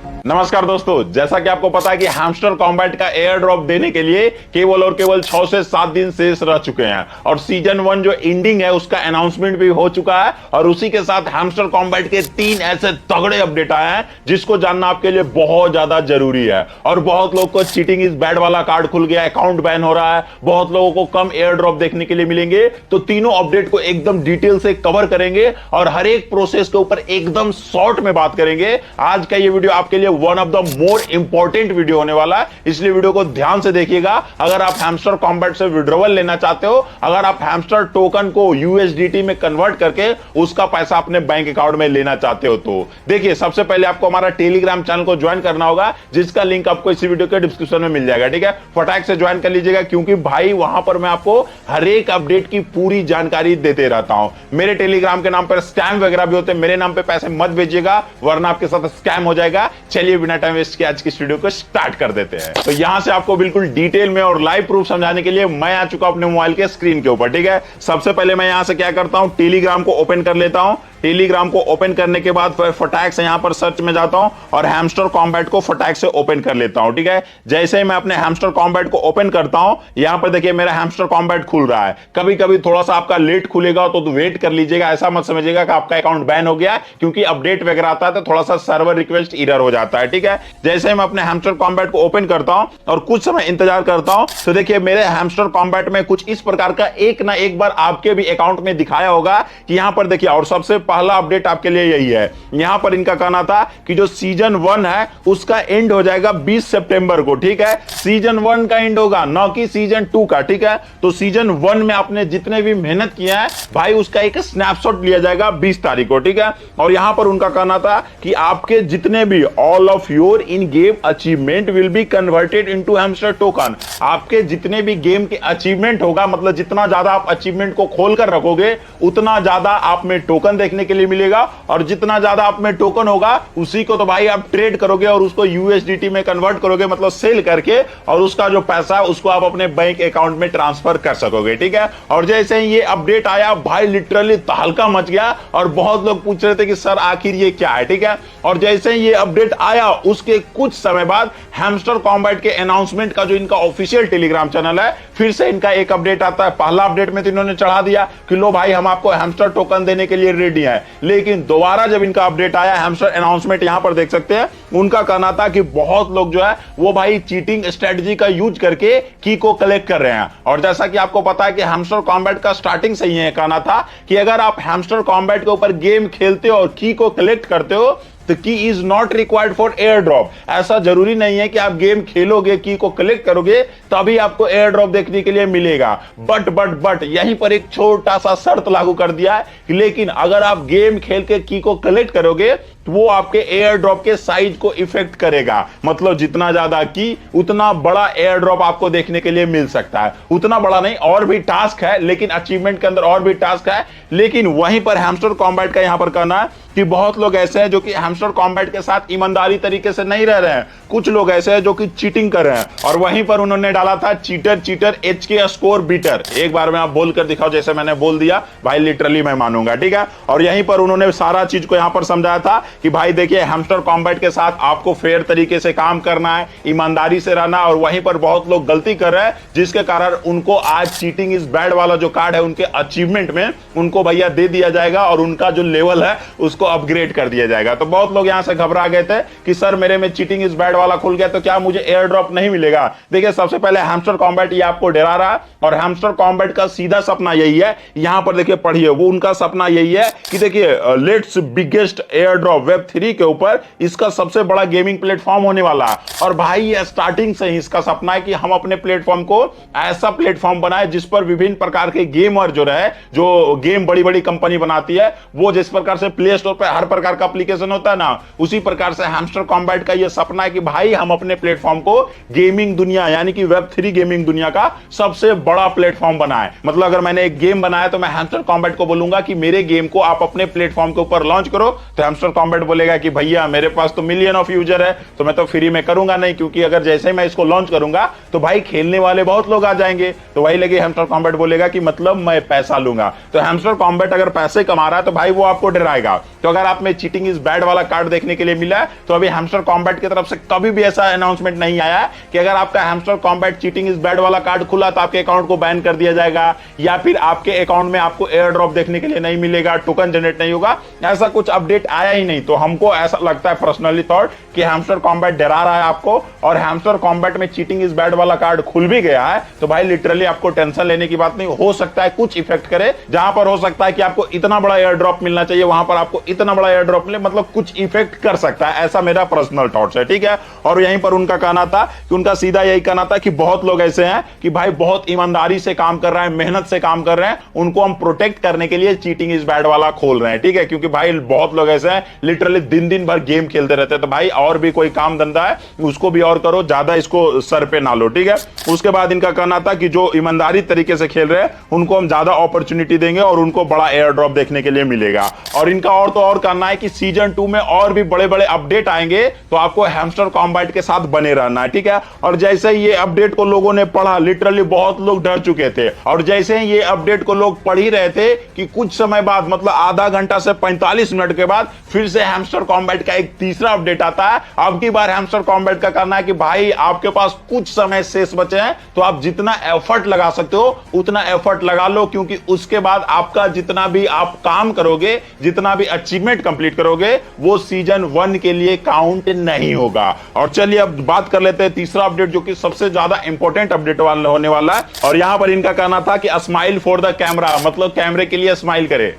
नमस्कार दोस्तों, जैसा कि आपको पता है कि हैमस्टर कॉम्बैट का एयर ड्रॉप देने के लिए केवल और केवल 6 से 7 दिन शेष रह चुके हैं और सीजन 1 जो एंडिंग है उसका अनाउंसमेंट भी हो चुका है और उसी के साथ हैमस्टर कॉम्बैट के 3 ऐसे तगड़े अपडेट आए हैं जिसको जानना आपके लिए बहुत ज्यादा जरूरी है। और बहुत लोग को चीटिंग इज बैड वाला कार्ड खुल गया, अकाउंट बैन हो रहा है, बहुत लोगों को कम एयर ड्रॉप देखने के लिए मिलेंगे। तो तीनों अपडेट को एकदम डिटेल से कवर करेंगे और हर एक प्रोसेस के ऊपर एकदम शॉर्ट में बात करेंगे। आज का ये वीडियो आपके लिए one of the more important video होने वाला है, इसलिए वीडियो को ध्यान से देखिएगा। अगर आप हैमस्टर कॉम्बैट से विड्रॉवल लेना चाहते हो, अगर आप हैमस्टर टोकन को यूएसडीटी में कन्वर्ट करके उसका पैसा अपने बैंक अकाउंट में लेना चाहते हो, तो देखिए सबसे पहले आपको हमारा टेलीग्राम चैनल को ज्वाइन करना होगा, जिसका लिंक आपको इसी वीडियो के डिस्क्रिप्शन में मिल जाएगा। ठीक है, फटाक से ज्वाइन कर लीजिएगा क्योंकि भाई वहां पर मैं आपको हर एक अपडेट की पूरी जानकारी देते रहता हूं। मेरे टेलीग्राम के नाम पर स्कैम वगैरह भी होते हैं, मेरे नाम पे पैसे मत भेजिएगा वरना आपके साथ स्कैम हो जाएगा। चलिए बिना टाइम वेस्ट किए आज की वीडियो को स्टार्ट कर देते हैं। तो यहां से आपको बिल्कुल डिटेल में और लाइव प्रूफ समझाने के लिए मैं आ चुका अपने मोबाइल के स्क्रीन के ऊपर। ठीक है, सबसे पहले मैं यहां से क्या करता हूं, टेलीग्राम को ओपन कर लेता हूं। टेलीग्राम को ओपन करने के बाद फटाक से यहां पर सर्च में जाता हूं और हैमस्टर कॉम्बैट को फटाक से ओपन कर लेता हूं। ठीक है, जैसे ही मैं अपने हैमस्टर कॉम्बैट को ओपन करता हूं, यहां पर देखिए मेरा हैमस्टर कॉम्बैट खुल रहा है। कभी कभी थोड़ा सा आपका लेट खुलेगा तो वेट कर लीजिएगा, ऐसा मत समझिएगा कि आपका अकाउंट बैन हो गया, क्योंकि अपडेट वगैरह आता है तो थोड़ा सा सर्वर रिक्वेस्ट एरर हो जाता है। ठीक है, जैसे मैं अपने हैमस्टर कॉम्बैट को ओपन करता हूं और कुछ समय इंतजार करता हूं, तो देखिए मेरे हैमस्टर कॉम्बैट में कुछ इस प्रकार का एक ना एक बार आपके भी अकाउंट में दिखाया होगा कि यहां पर देखिए। और सबसे पहला अपडेट आपके लिए यही है, यहां पर इनका कहना था कि जो सीजन 1 है उसका एंड हो जाएगा 20 सितंबर को। ठीक है, सीजन 1 का एंड होगा, ना कि सीजन 2 का। ठीक है, तो सीजन 1 में आपने जितने भी मेहनत किया है भाई उसका एक स्नैपशॉट लिया जाएगा 20 तारीख को। ठीक है, और यहां पर उनका कहना था कि आपके जितने भी all of your in game achievement will be converted into hamster token. आपके जितने भी गेम के अचीवमेंट होगा, मतलब जितना ज्यादा आप अचीवमेंट को खोलकर रखोगे उतना ज्यादा आप में टोकन देखने के लिए मिलेगा, और जितना ज्यादा आप में टोकन होगा उसी को तो भाई आप ट्रेड करोगे और उसको यूएसडीटी में कन्वर्ट करोगे, मतलब सेल करके, और उसका जो पैसा है उसको आप अपने बैंक अकाउंट में ट्रांसफर कर सकोगे। ठीक है, और जैसे ही ये अपडेट आया भाई लिटरली तहलका मच गया और बहुत लोग पूछ रहे थे कि सर आखिर ये क्या है। ठीक है, और जैसे ही ये अपडेट आया उसके कुछ समय बाद हैमस्टर कॉम्बैट के अनाउंसमेंट का जो इनका ऑफिशियल टेलीग्राम चैनल है, फिर से इनका एक अपडेट आता है। पहला अपडेट में तो इन्होंने चढ़ा दिया कि लो भाई हम आपको हैमस्टर टोकन देने के लिए रेडी हैं, लेकिन दोबारा जब इनका अपडेट आया हैमस्टर अनाउंसमेंट, यहां पर देख सकते हैं, उनका कहना था कि बहुत लोग जो है वो भाई चीटिंग स्ट्रेटजी का यूज करके की को कलेक्ट कर रहे हैं। और जैसा कि आपको पता है कि हैमस्टर कॉम्बैट का स्टार्टिंग से ही कहना था कि अगर आप हैमस्टर कॉम्बैट के ऊपर गेम खेलते हो और की को कलेक्ट करते हो तो की is not required for air drop. ऐसा जरूरी नहीं है कि आप गेम खेलोगे, की को कलेक्ट करोगे तभी आपको एयर ड्रॉप देखने के लिए मिलेगा। बट यहीं पर एक छोटा सा शर्त लागू कर दिया है, लेकिन अगर आप गेम खेल के की को कलेक्ट करोगे तो वो आपके एयर ड्रॉप के साइज को इफेक्ट करेगा। मतलब जितना ज्यादा की उतना बड़ा एयर ड्रॉप आपको देखने के लिए मिल सकता है। उतना बड़ा नहीं, और भी टास्क है, लेकिन अचीवमेंट के अंदर और भी टास्क है। लेकिन वहीं पर हैमस्टर कॉम्बैट का यहां पर कहना है कि बहुत लोग ऐसे हैं जो कि हैमस्टर कॉम्बैट के साथ ईमानदारी तरीके से नहीं रह रहे हैं, कुछ लोग ऐसे हैं जो कि चीटिंग कर रहे हैं। और वहीं पर उन्होंने डाला था चीटर HK स्कोर बीटर। एक बार में आप बोलकर दिखाओ, जैसे मैंने बोल दिया भाई लिटरली मैं मानूंगा। ठीक है, और यहीं पर उन्होंने सारा चीज को यहां पर समझाया था कि भाई देखिए हैमस्टर कॉम्बैट के साथ आपको फेयर तरीके से काम करना है, ईमानदारी से रहना। और वहीं पर बहुत लोग गलती कर रहे हैं जिसके कारण उनको आज चीटिंग इज बैड वाला जो कार्ड है उनके अचीवमेंट में उनको भैया दे दिया जाएगा और उनका जो लेवल है उसको अपग्रेड कर दिया जाएगा। तो बहुत लोग यहां से घबरा गए थे कि सर मेरे में चीटिंग इज बैड वाला खुल गया तो क्या मुझे एयर ड्रॉप नहीं मिलेगा। देखिए सबसे पहले हैमस्टर कॉम्बैट ये आपको डरा रहा है, और हैमस्टर कॉम्बैट का सीधा सपना यही है, यहां पर देखिए पढ़िए, वो उनका सपना यही है कि देखिए let's biggest air drop Web3 के ऊपर इसका सबसे बड़ा गेमिंग प्लेटफॉर्म होने वाला है। और भाई ये स्टार्टिंग से ही इसका सपना है कि हम अपने प्लेटफॉर्म को ऐसा प्लेटफॉर्म बनाए जिस पर विभिन्न प्रकार के गेमर जो रहे, जो गेम बड़ी बड़ी कंपनी बनाती है, वो जिस प्रकार से प्ले स्टोर पर हर प्रकार का एप्लीकेशन होता है ना, उसी प्रकार से हैमस्टर कॉम्बैट का ये सपना है कि भाई हम अपने प्लेटफॉर्म को गेमिंग दुनिया यानी कि वेब3 गेमिंग दुनिया का सबसे बड़ा प्लेटफॉर्म बनाए। मतलब अगर मैंने एक गेम बनाया तो मैं हैमस्टर कॉम्बैट को बोलूंगा कि मेरे गेम को आप अपने प्लेटफॉर्म के ऊपर लॉन्च करो, तो हैमस्टर कॉम्बैट कॉम्बैट बोलेगा कि भैया मेरे पास तो मिलियन ऑफ यूजर है, तो मैं तो फ्री में करूंगा नहीं, क्योंकि अगर जैसे ही मैं इसको लॉन्च करूंगा तो भाई खेलने वाले बहुत लोग आ जाएंगे। तो वही लगे हैमस्टर कॉम्बैट बोलेगा कि मतलब मैं पैसा लूंगा। तो हैमस्टर कॉम्बैट अगर पैसे कमा रहा है तो भाई वो आपको डराएगा। तो अगर आप में चीटिंग इज बैड वाला कार्ड देखने के लिए मिला है, तो अभी हैमस्टर कॉम्बैट की तरफ से कभी भी ऐसा अनाउंसमेंट नहीं आया है कि अगर आपका hamster combat cheating is bad वाला कार्ड खुला तो आपके अकाउंट को बैन कर दिया जाएगा, या फिर आपके अकाउंट में आपको एयर ड्रॉप देखने के लिए नहीं मिलेगा, टोकन जनरेट नहीं होगा। ऐसा कुछ अपडेट आया ही नहीं। तो हमको ऐसा लगता है पर्सनली थॉट कि हैमस्टर कॉम्बैट डरा रहा है आपको, और हैमस्टर कॉम्बैट में चीटिंग इज बैड वाला कार्ड खुल भी गया है तो भाई लिटरली आपको टेंशन लेने की बात नहीं। हो सकता है कुछ इफेक्ट करे, जहां पर हो सकता है कि आपको इतना बड़ा एयर ड्रॉप मिलना चाहिए वहां पर आपको इतना बड़ा एयर ड्रॉप मिले, मतलब कुछ इफेक्ट कर सकता है, ऐसा मेरा पर्सनल थॉट्स है, ठीक है। और यहीं पर उनका कहना था कि उनका सीधा यही कहना था कि बहुत लोग ऐसे हैं कि भाई बहुत ईमानदारी से काम कर रहे हैं, मेहनत से काम कर रहे हैं, उनको हम प्रोटेक्ट करने के लिए चीटिंग इज बैड वाला खोल रहे हैं, ठीक है। क्योंकि भाई बहुत लोग ऐसे हैं लिटरली दिन दिन भर गेम खेलते रहते हैं। तो भाई और भी कोई काम धंधा है उसको भी और करो, ज्यादा इसको सर पे ना लो, ठीक है। उसके बाद इनका कहना था कि जो ईमानदारी तरीके से खेल रहे हैं उनको हम ज्यादा अपॉर्चुनिटी देंगे और उनको बड़ा एयर ड्रॉप देखने के लिए मिलेगा। और इनका और तो और कहना है कि सीजन 2 में और भी बड़े बड़े अपडेट आएंगे, तो आपको हैमस्टर कॉम्बैट के साथ बने रहना है, ठीक है। और जैसे ही ये अपडेट को लोगों ने पढ़ा, लिटरली बहुत लोग डर चुके थे, और जैसे ही ये अपडेट को लोग पढ़ ही रहे थे कि कुछ समय बाद, मतलब आधा घंटा से 45 मिनट के बाद फिर से हैमस्टर कॉम्बैट का एक तीसरा अपडेट आता है। अब की बार हैमस्टर कॉम्बैट का कहना है कि भाई आपके पास कुछ समय शेष बचे हैं, तो आप जितना एफर्ट लगा सकते हो उतना एफर्ट लगा लो, क्योंकि उसके बाद आपका जितना भी आप काम करोगे, जितना भी अचीवमेंट कंप्लीट करोगे, वो सीजन 1 के लिए काउंट नहीं होगा। और चलिए अब बात कर लेते हैं तीसरा अपडेट, जो कि सबसे ज्यादा इंपॉर्टेंट अपडेट होने वाला है। और यहां पर इनका कहना था कि स्माइल फॉर द कैमरा, मतलब कैमरे के लिए स्माइल करे।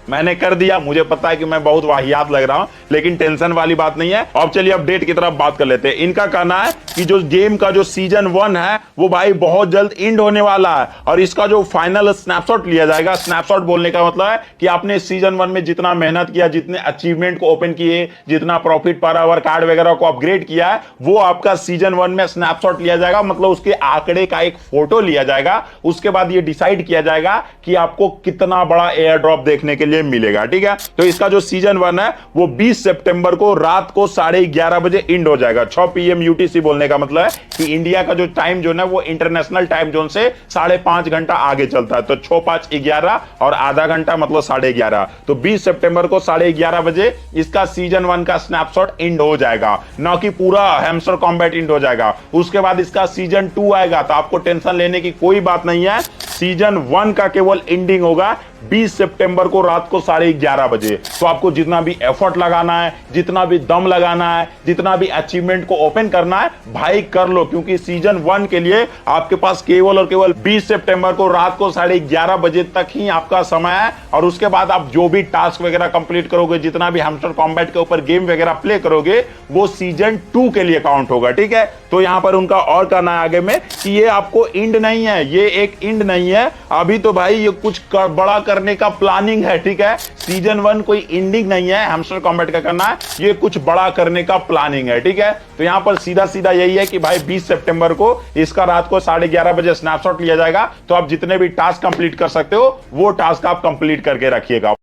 मैंने कर दिया, मुझे पता है कि मैं बहुत वाहियात लग रहा हूं, लेकिन टेंशन वाली बात नहीं है। अब चलिए अपडेट की तरफ बात कर लेते हैं। इनका कहना है कि जो गेम का जो सीजन 1 है वो भाई बहुत जल्द एंड होने वाला है, और इसका जो फाइनल स्नैपशॉट लिया जाएगा। स्नैपशॉट बोलने का मतलब है कि आपने सीजन 1 में जितना मेहनत किया, जितने अचीवमेंट को ओपन किए, जितना प्रॉफिट पर आवर कार्ड वगैरह को अपग्रेड किया है, वो आपका सीजन 1 में स्नैपशॉट लिया जाएगा, मतलब उसके आंकड़े का एक फोटो लिया जाएगा। उसके बाद ये डिसाइड किया जाएगा कि आपको कितना बड़ा एयर ड्रॉप देखने के लिए मिलेगा, ठीक है। तो इसका जो सीजन 1 है वो 20 सितंबर को रात को 11:30 बजे एंड हो जाएगा। 6 PM यूटीसी बोलने का मतलब है कि इंडिया का जो टाइम जोन है वो इंटरनेशनल टाइम जोन से 5.5 घंटा आगे चलता है। तो 6, 5, 11 और आधा घंटा मतलब 11:30। तो 20 सितंबर को 11:30 बजे इसका सीजन 1 का स्नैपशॉट एंड हो जाएगा, ना कि पूरा हैमस्टर कॉम्बैट एंड हो जाएगा। उसके बाद इसका सीजन 2 आएगा, तो आपको टेंशन लेने की कोई बात नहीं है। सीजन 1 का केवल एंडिंग होगा 20 सितंबर को रात को 11:30 बजे। तो आपको जितना भी एफर्ट लगाना है, जितना भी दम लगाना है, जितना भी अचीवमेंट को ओपन करना है, भाई कर लो, क्योंकि सीजन 1 के लिए आपके पास केवल और केवल 20 सितंबर को रात को 11:30 बजे तक ही आपका समय है। और उसके बाद आप जो भी टास्क वगैरह कंप्लीट करोगे, जितना भी हैमस्टर कॉम्बैट के ऊपर गेम वगैरह प्ले करोगे, वो सीजन 2 के लिए काउंट होगा, ठीक है। तो यहां पर उनका और कहना है आगे में कि ये आपको एंड नहीं है, ये एक एंड नहीं है अभी। तो भाई ये कुछ बड़ा करने का प्लानिंग है, ठीक है। सीजन 1 कोई एंडिंग नहीं है, हैमस्टर कॉम्बैट का करना है, ये कुछ बड़ा करने का प्लानिंग है, ठीक है। तो यहां पर सीधा सीधा यही है कि भाई 20 सितंबर को इसका रात को 11:30 बजे स्नैपशॉट लिया जाएगा। तो आप जितने भी टास्क कंप्लीट कर सकते हो वो टास्क आप कंप्लीट करके रखिएगा।